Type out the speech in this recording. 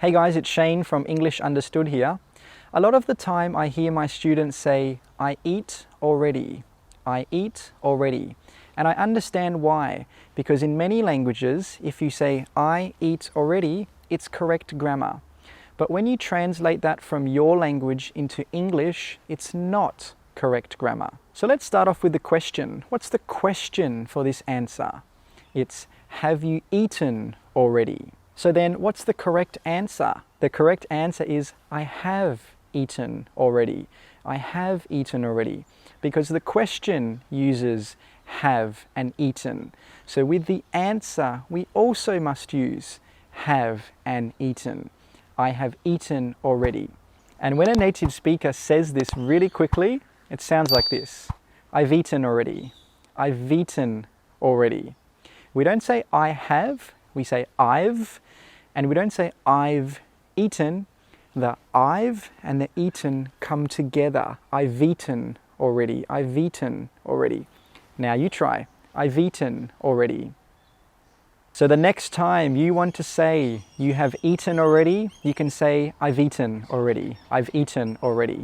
Hey guys, it's Shane from English Understood here. A lot of the time I hear my students say, I eat already. I eat already. And I understand why, because in many languages, if you say, I eat already, it's correct grammar. But when you translate that from your language into English, it's not correct grammar. So let's start off with the question. What's the question for this answer? It's, have you eaten already? So then what's the correct answer? The correct answer is, I have eaten already. I have eaten already. Because the question uses have and eaten. So with the answer, we also must use have and eaten. I have eaten already. And when a native speaker says this really quickly, it sounds like this. I've eaten already. I've eaten already. We don't say I have, we say I've. And we don't say I've eaten. The I've and the eaten come together. I've eaten already. I've eaten already. Now you try. I've eaten already. So the next time you want to say you have eaten already, you can say I've eaten already. I've eaten already.